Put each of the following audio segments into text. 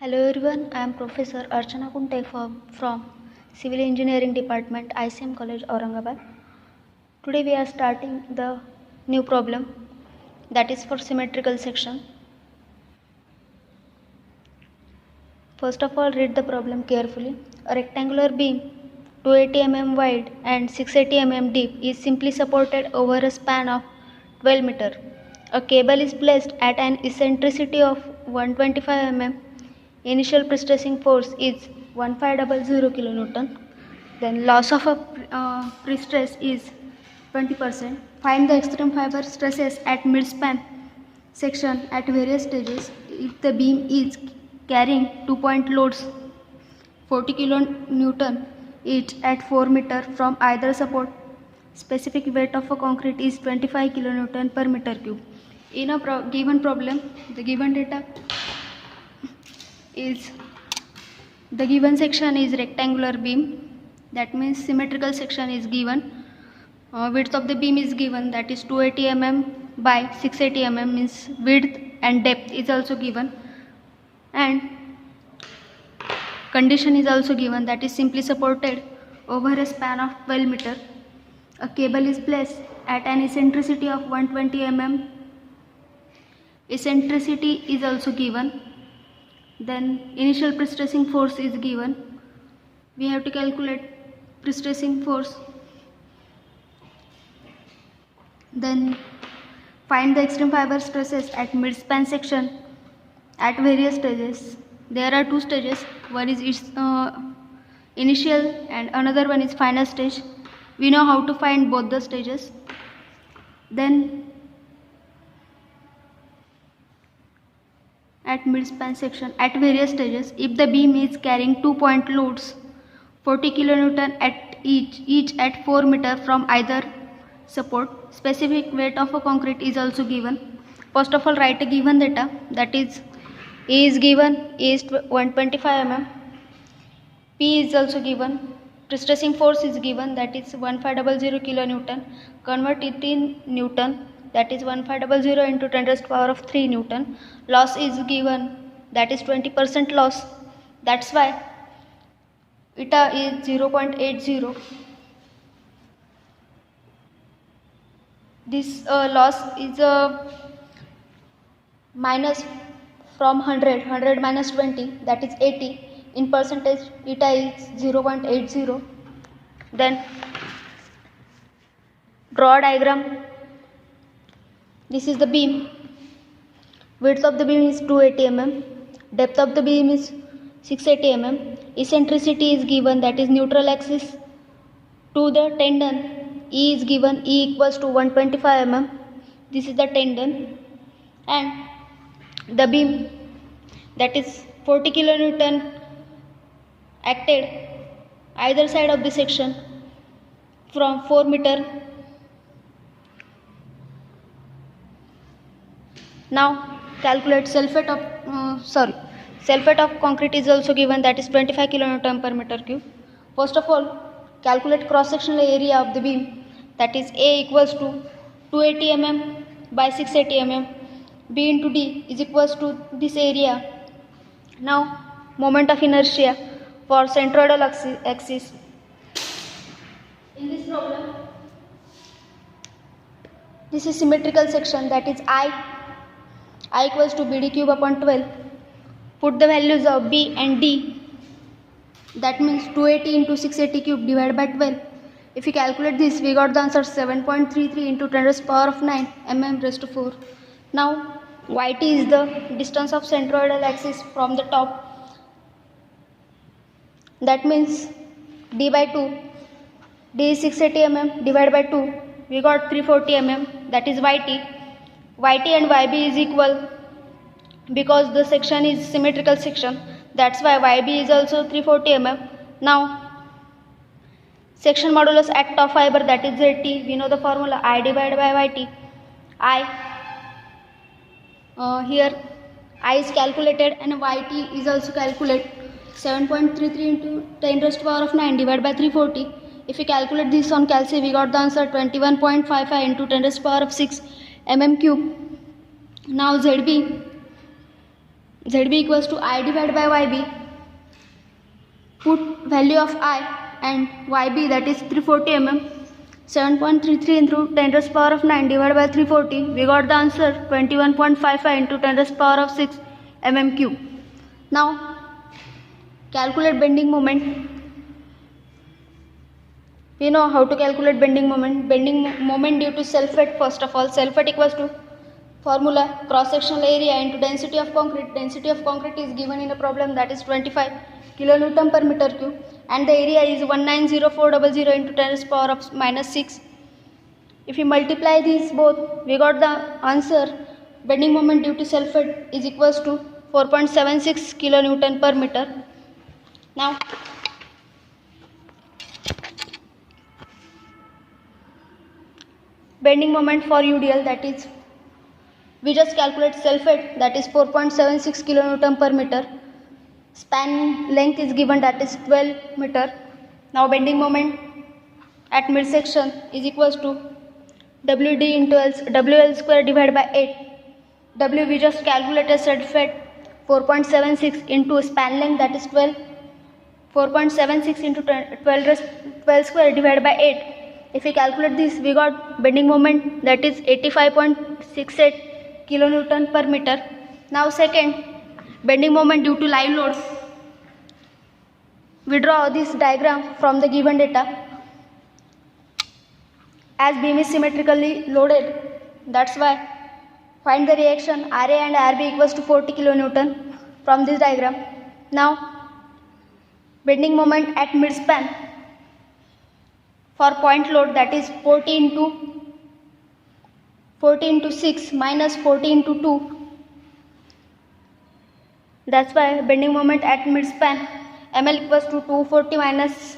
Hello everyone, I am Professor Archana Kunte from Civil Engineering Department, ICM College, Aurangabad. Today we are starting the new problem that is for symmetrical section. First of all, read the problem carefully. A rectangular beam 280 mm wide and 680 mm deep is simply supported over a span of 12 meter. A cable is placed at an eccentricity of 125 mm. Initial pre-stressing force is 1500 kN. Then loss of a pre-stress is 20%. Find the extreme fiber stresses at mid-span section at various stages. If the beam is carrying 2-point loads 40 kN each at 4 meter from either support, specific weight of a concrete is 25 kN per meter cube. In a given problem, the given data is the given section is rectangular beam, that means symmetrical section is given. Width of the beam is given, that is 280 mm by 680 mm, means width and depth is also given, and condition is also given, that is simply supported over a span of 12 meter. A cable is placed at an eccentricity of 120 mm. Eccentricity is also given. Then initial pre-stressing force is given. We have to calculate pre-stressing force. Then find the extreme fiber stresses at mid-span section at various stages. There are two stages. One is its initial and another one is final stage. We know how to find both the stages. Then at mid-span section at various stages, if the beam is carrying 2-point loads 40 kN at each at 4 meter from either support, specific weight of a concrete is also given. First of all, write a given data, that is A is given, A is 125 mm, P is also given, pre-stressing force is given, that is 1500 kN, convert it in Newton, that is 1500 into 10 raised to the power of 3 Newton. Loss is given, that is 20% loss, that's why eta is 0.80. This loss is minus from 100 minus 20, that is 80. In percentage, eta is 0.80. Then draw a diagram. This is the beam. Width of the beam is 280 mm. Depth of the beam is 680 mm. Eccentricity is given, that is neutral axis to the tendon. E is given, E equals to 125 mm. This is the tendon. And the beam, that is 40 kN acted either side of the section from 4 meter. Now calculate sulfate of concrete is also given, that is 25 kN per meter cube. First of all, calculate cross sectional area of the beam, that is A equals to 280 mm by 680 mm. B into D is equals to this area. Now moment of inertia for centroidal axis. In this problem, this is symmetrical section, that is I equals to BD cube upon 12. Put the values of B and D, that means 280 into 680 cube divided by 12. If we calculate this, we got the answer 7.33 into 10 raised to the power of 9 mm raised to 4. Now YT is the distance of centroidal axis from the top, that means D by 2. D is 680 mm divided by 2. We got 340 mm, that is YT. YT and YB is equal because the section is symmetrical section, that's why YB is also 340 mm. Now section modulus at top fiber, that is ZT. We know the formula, I divided by YT. Here I is calculated and YT is also calculated. 7.33 into 10 raised to the power of 9 divided by 340. If we calculate this on calci, we got the answer 21.55 into 10 raised to the power of 6 mm cube. Now ZB ZB equals to I divided by YB. Put value of I and YB, that is 340 mm. 7.33 into 10 raised power of 9 divided by 340. We got the answer 21.55 into 10 raised power of 6 mm cube. Now calculate bending moment. We know how to calculate bending moment. Bending moment due to self-weight. First of all, self-weight equals to formula cross-sectional area into density of concrete. Density of concrete is given in a problem, that is 25 kilonewton per meter cube, and the area is 190400 into 10 raised power of minus 6. If we multiply these both, we got the answer bending moment due to self-weight is equals to 4.76 kilonewton per meter. Now bending moment for UDL, that is, we just calculate self-weight, that is 4.76 kilonewton per meter. Span length is given, that is 12 meter. Now bending moment at midsection is equals to WD into WL square divided by 8. W we just calculated self-weight 4.76 into span length, that is 12. 4.76 into 12 square divided by 8. If we calculate this, we got bending moment, that is 85.68 kilonewton per meter. Now second, bending moment due to live load. We draw this diagram from the given data. As beam is symmetrically loaded, that's why find the reaction RA and RB equals to 40 kilonewton from this diagram. Now bending moment at midspan for point load, that is 40 into 6 minus 40 into 2. That's why bending moment at midspan ML equals to 240 minus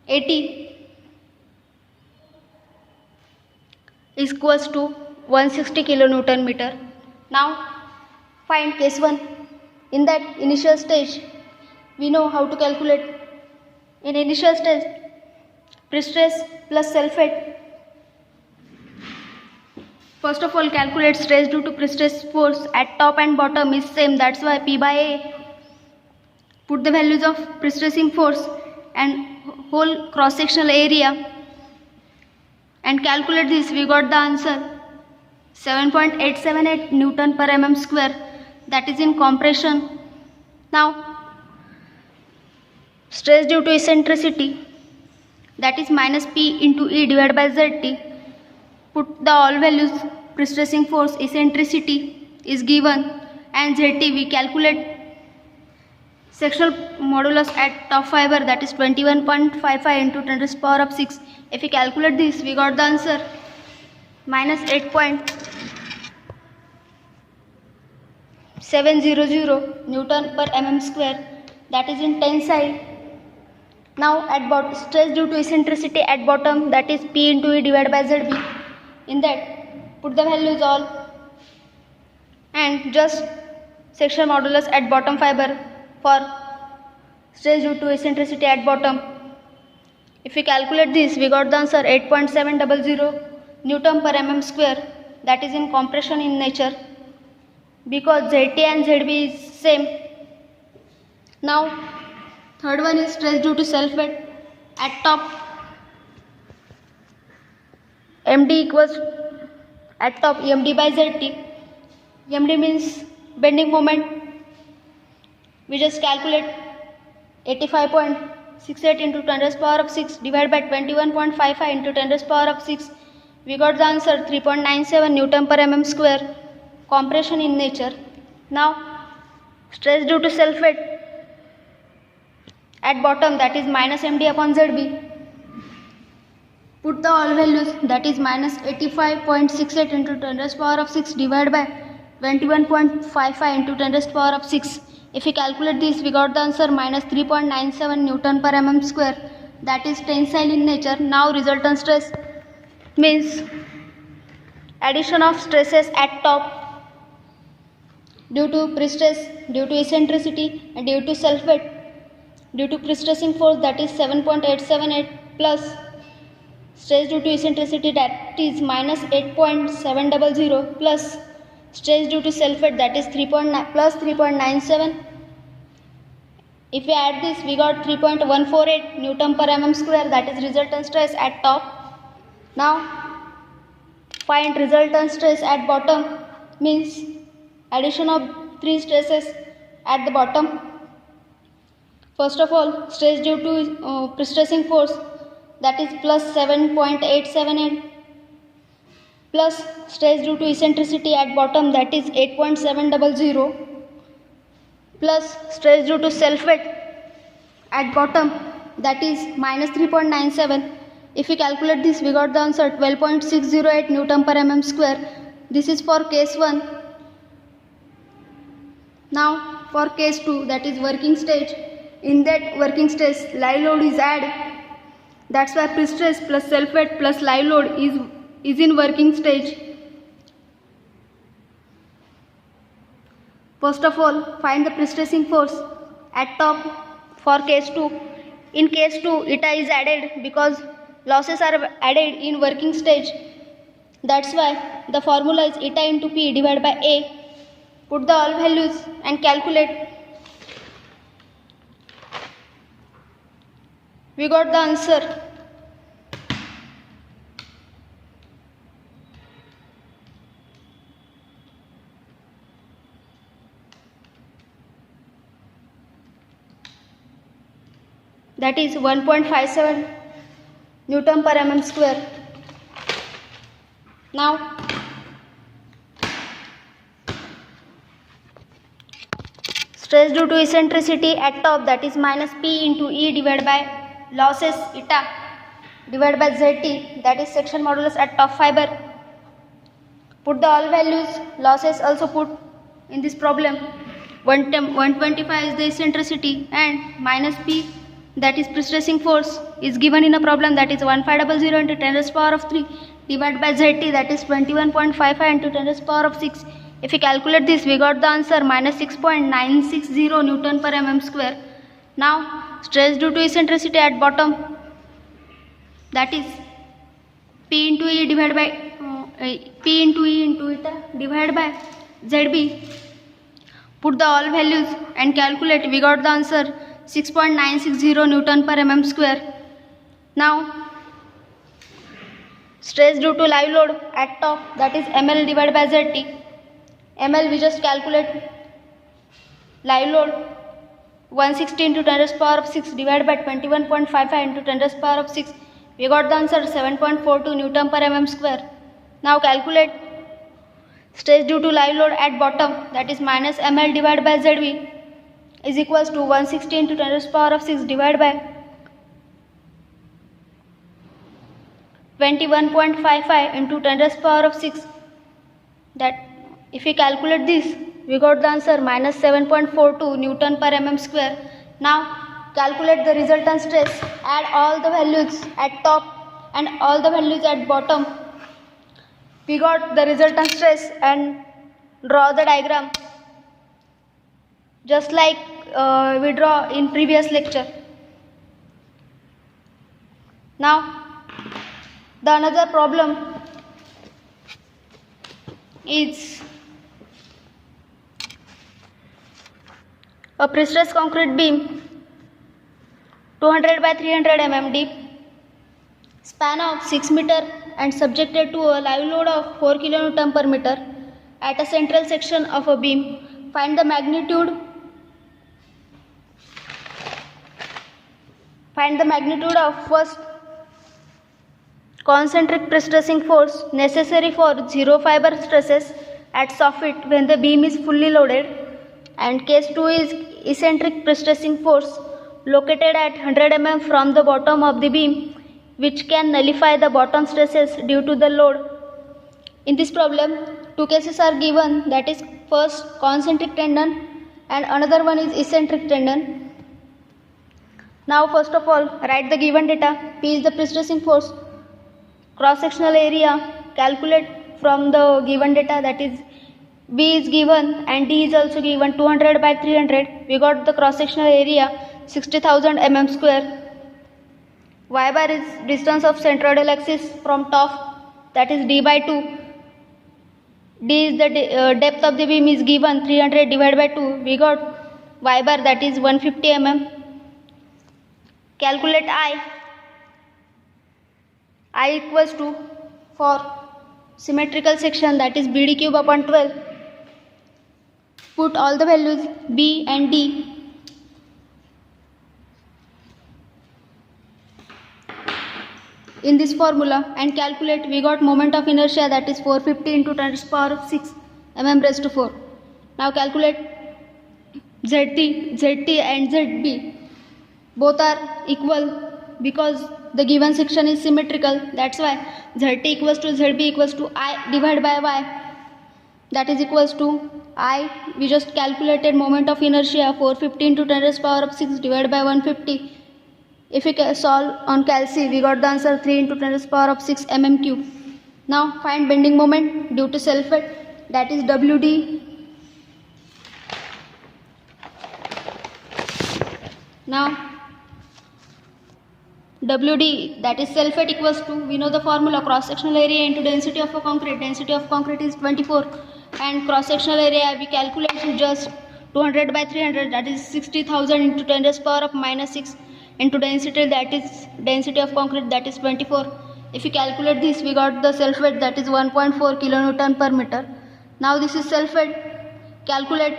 80 is equals to 160 kilonewton meter. Now find case 1. In that initial stage, we know how to calculate. In initial stage, prestress plus self-weight. First of all, calculate stress due to prestress force at top and bottom is same, that's why P by A. Put the values of prestressing force and whole cross-sectional area and calculate this. We got the answer 7.878 Newton per mm square, that is in compression. Now stress due to eccentricity, that is minus P into E divided by ZT. Put the all values. Prestressing force, eccentricity is given, and ZT we calculate sectional modulus at top fiber, that is 21.55 into 10 raised power of 6. If we calculate this, we got the answer minus 8.700 Newton per mm square, that is in tensile. Now at bottom, stress due to eccentricity at bottom, that is P into E divided by ZB. In that, put the values all and just sectional modulus at bottom fiber for stress due to eccentricity at bottom. If we calculate this, we got the answer 8.700 Newton per mm square, that is in compression in nature, because ZT and ZB is same. Now third one is stress due to self-weight at top. MD equals at top MD by ZT. MD means bending moment. We just calculate 85.68 into 10 raised power of 6 divided by 21.55 into 10 raised power of 6. We got the answer 3.97 Newton per mm square, compression in nature. Now stress due to self-weight at bottom, that is minus MD upon ZB. Put the all values, that is minus 85.68 into 10 raised power of 6 divided by 21.55 into 10 raised power of 6. If we calculate this, we got the answer minus 3.97 Newton per mm square, that is tensile in nature. Now resultant stress means addition of stresses at top due to prestress, due to eccentricity and due to self-weight. Due to prestressing force, that is 7.878 plus stress due to eccentricity, that is minus 8.700 plus Stress due to self-weight, that is 3.97. If we add this, we got 3.148 Newton per mm square, that is resultant stress at top. Now find resultant stress at bottom, means addition of 3 stresses at the bottom. First of all, stress due to pre-stressing force, that is plus 7.878, plus stress due to eccentricity at bottom, that is 8.700, plus stress due to self-weight at bottom, that is minus 3.97. If we calculate this, we got the answer 12.608 Newton per mm square. This is for case 1. Now for case 2, that is working stage. In that working stage, live load is added. That's why pre-stress plus self-weight plus live load is in working stage. First of all, find the pre-stressing force at top for case 2. In case 2, eta is added because losses are added in working stage. That's why the formula is eta into P divided by A. Put the all values and calculate. We got the answer. That is 1.57 Newton per mm square. Now stress due to eccentricity at top, that is minus P into E divided by losses eta divided by ZT, that is section modulus at top fiber. Put the all values, losses also put in this problem. 125 is the eccentricity and minus P, that is pre-stressing force, is given in a problem, that is 1500 into 10 raised power of 3 divided by ZT, that is 21.55 into 10 raised power of 6. If we calculate this, we got the answer minus 6.960 Newton per mm square. Now stress due to eccentricity at bottom, that is P into E divided by P into E into eta divided by ZB. Put the all values and calculate. We got the answer 6.960 Newton per mm square. Now stress due to live load at top, that is ml divided by ZT. ml we just calculate. Live load 160 into 10 raised power of 6 divided by 21.55 into 10 raised power of 6. We got the answer 7.42 Newton per mm square. Now calculate stress due to live load at bottom, that is minus ml divided by ZB, is equals to 160 into 10 raised power of 6 divided by 21.55 into 10 raised power of 6. That if we calculate this, we got the answer minus 7.42 Newton per mm square. Now calculate the resultant stress, add all the values at top and all the values at bottom. We got the resultant stress and draw the diagram just like we draw in previous lecture. Now the another problem is a pre-stressed concrete beam 200 by 300 mm deep, span of 6 meter and subjected to a live load of 4 kN per meter at a central section of a beam. Find the magnitude of first concentric pre-stressing force necessary for zero fiber stresses at soffit when the beam is fully loaded, and case 2 is eccentric pre-stressing force located at 100 mm from the bottom of the beam, which can nullify the bottom stresses due to the load. In this problem, two cases are given, that is first concentric tendon and another one is eccentric tendon. Now first of all, write the given data. P is the pre-stressing force, cross sectional area calculate from the given data, that is B is given and D is also given 200 by 300. We got the cross sectional area 60,000 mm square. Y bar is distance of centroidal axis from top, that is D by 2. D is the depth of the beam is given 300 divided by 2. We got y bar, that is 150 mm. Calculate I. I equals to, for symmetrical section, that is BD cube upon 12. Put all the values B and D. In this formula and calculate. We got moment of inertia, that is 450 into 10 to the power of 6 mm raised to 4. Now calculate ZT and ZB. Both are equal because the given section is symmetrical. That's why ZT equals to ZB equals to I divided by Y. That is equals to I. We just calculated moment of inertia 450 into 10 to the power of 6 divided by 150. If we solve on calci, we got the answer 3 into 10 to the power of 6 mm cube. Now find bending moment due to self-weight, that is WD. Now WD, that is self-weight, equals to, we know the formula, cross-sectional area into density of a concrete. Density of concrete is 24 and cross-sectional area we calculate just 200 by 300, that is 60,000 into 10 to the power of minus 6 into density, that is density of concrete, that is 24. If we calculate this, we got the self-weight, that is 1.4 kilonewton per meter. Now this is self-weight. Calculate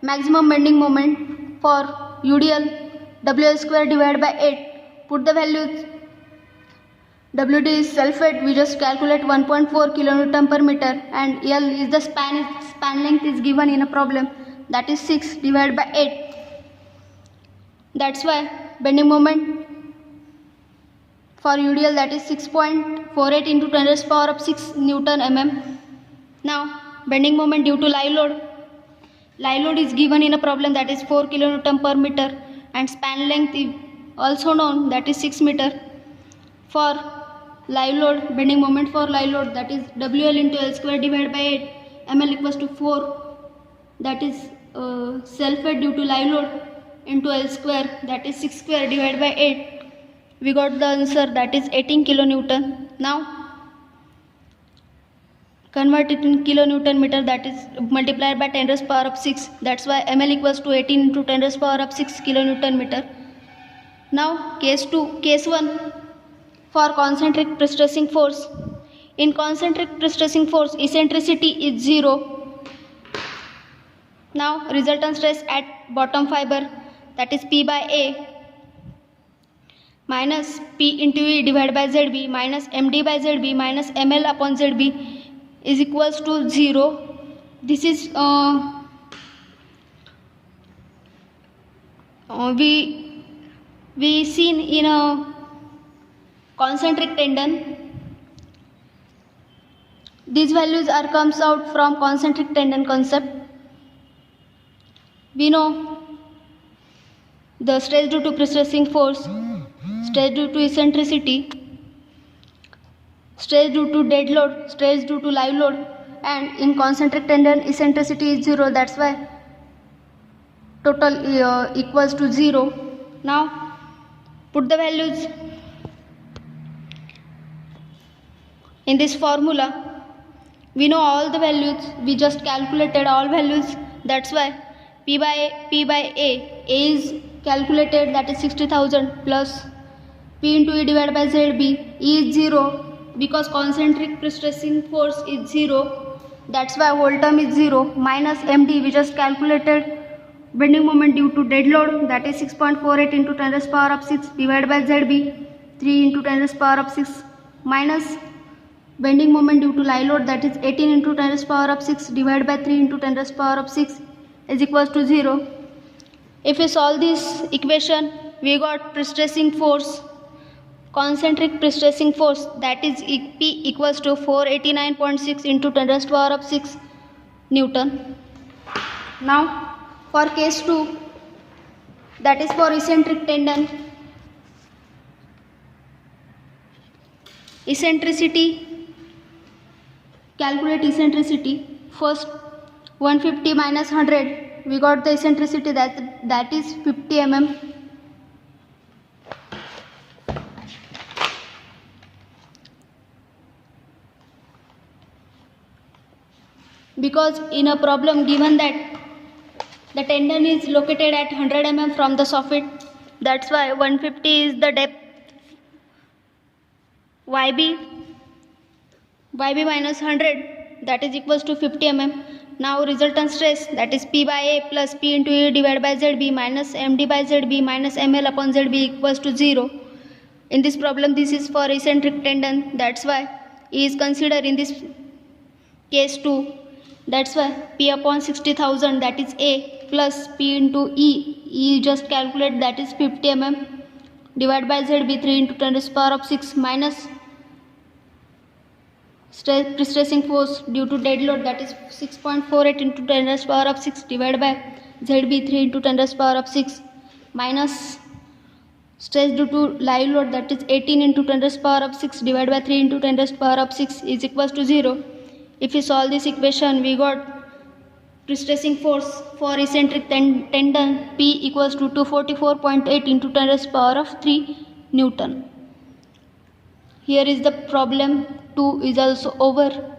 maximum bending moment for UDL, WL square divided by 8. Put the values. WD is self-weight, we just calculate 1.4 kilonewton per meter, and L is the span length is given in a problem, that is 6 divided by 8. That's why bending moment for UDL, that is 6.48 into 10 to the power of 6 Newton mm. Now bending moment due to live load. Live load is given in a problem, that is 4 kilonewton per meter, and span length is also known, that is 6 meter. For live load, bending moment for live load, that is WL into L square divided by 8. ML equals to 4, that is self-weight due to live load, into L square, that is 6 square divided by 8. We got the answer, that is 18 kilonewton. Now convert it in kilonewton meter, that is multiplied by 10 to the power of 6. That's why ML equals to 18 into 10 to the power of 6 kilonewton meter. Now case 1 for concentric pre-stressing force. In concentric pre-stressing force, eccentricity is 0. Now resultant stress at bottom fiber, that is P by A minus P into E divided by ZB minus MD by ZB minus ML upon ZB is equals to 0. This is we seen in a concentric tendon. These values are comes out from concentric tendon concept. We know the stress due to pre-stressing force, stress due to eccentricity, stress due to dead load, stress due to live load, and in concentric tendon eccentricity is 0. That's why total equals to 0. Now put the values in this formula. We know all the values, we just calculated all values. That's why P by A is calculated, that is 60,000 plus P into E divided by ZB. E is 0 because concentric pre-stressing force is 0. That's why whole term is 0. Minus MD, we just calculated bending moment due to dead load, that is 6.48 into 10 to the power of 6 divided by ZB 3 into 10 to the power of 6 minus bending moment due to live load, that is 18 into 10 to the power of 6 divided by 3 into 10 to the power of 6 is equals to 0. If we solve this equation, we got pre-stressing force, concentric pre-stressing force, that is P equals to 489.6 into 10 to the power of 6 Newton. Now for case 2, that is for eccentric tendon. Eccentricity, calculate eccentricity. First 150 minus 100, we got the eccentricity, that is 50 mm. because in a problem given that the tendon is located at 100 mm from the soffit, that's why 150 is the depth. YB minus 100, that is equals to 50 mm. Now resultant stress, that is P by A plus P into E divided by ZB minus MD by ZB minus ML upon ZB equals to 0. In this problem, this is for eccentric tendon, that's why E is considered in this case 2. That's why P upon 60,000, that is A, plus P into E just calculate, that is 50 mm, divided by ZB 3 into 10 raised power of 6 minus pre-stressing force due to dead load, that is 6.48 into 10 raised power of 6 divided by ZB 3 into 10 raised power of 6 minus stress due to live load, that is 18 into 10 raised power of 6 divided by 3 into 10 raised power of 6 is equals to 0. If we solve this equation, we got pre-stressing force for eccentric tendon P equals to 244.8 into 10 raised power of 3 Newton. Here is the problem 2 is also over.